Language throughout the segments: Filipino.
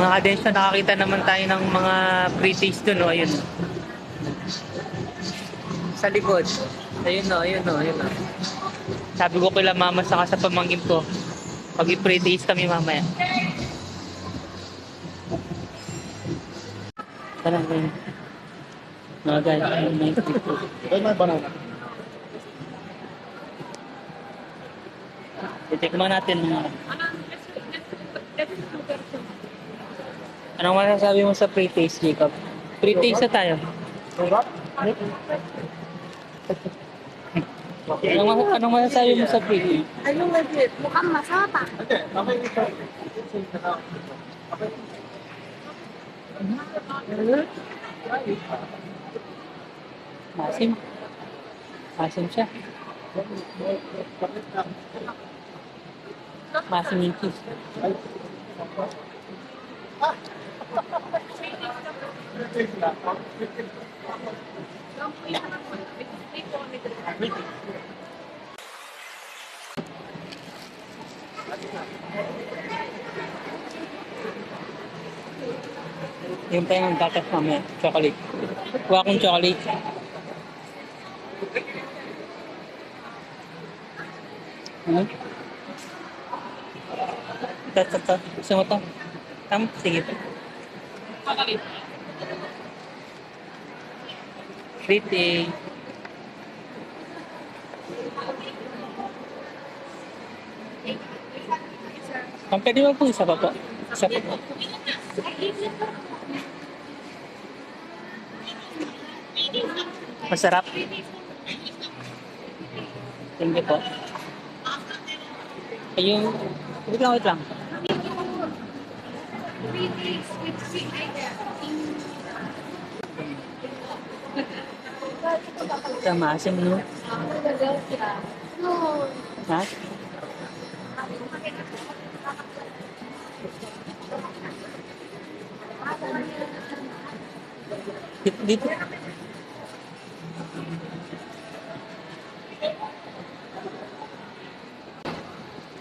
Mga kadensya, nakakita naman tayo ng mga pre-taste dun, oh. Ayun. Sa likod. Ayun, oh. Ayun, oh. Ayun, oh. Sabi ko kila mama saka sa pamangkin ko, pag i-pre-taste kami mamaya. Tara, ayun. Mga guys, may street food. Titikman natin mga... Anong masasabi mo sa pre-taste, Jacob? Pre-taste na tayo. Anong masasabi mo sa pre-taste? Anong nag-trip? Mukhang masarap ah. Masim. Masim siya. Masim yung cheese. Yung pa yung gatas mamaya. Chocolate. Kuha akong chocolate. Ano? Ito. Gusto mo to? Sige po. Pretty. Pwede mo po isa pa po. Isa pa po. Masarap. Thank you po. Ayun. Wait lang. Ito maasim, no? Ha? Dito.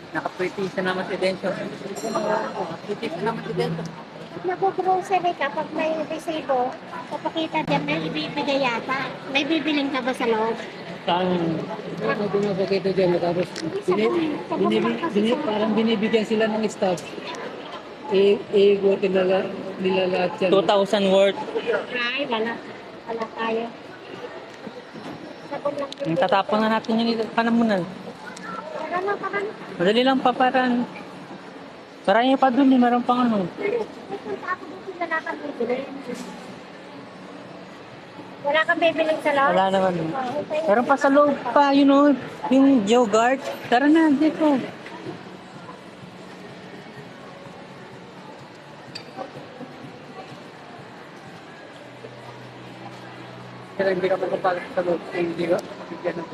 Naka-pretty na naman si Denso. Naka-pretty na naman si Denso. Pag nag-grocery ka, pag may resibo, papakita dyan, may ibibigay yata. May bibiling ka ba sa loob? Ano bumabagay dyan, tapos parang binibigyan sila ng staff. Iigutin nila lahat yan. 2,000 worth. Ay, wala. Wala tayo. Sabon lang. Tatapon na natin yung panamunan. Parang. Madali lang pa parang. Marami pa dun eh, meron pang ano. Pupunta ako dito na lang kang bibili. Wala kang bibiling sa loob? Wala naman. Meron pa sa loob pa, you know, yung yogurt. Tara na, dito. Kaya hindi ka magpapalak sa loob, hindi ka bigyan ng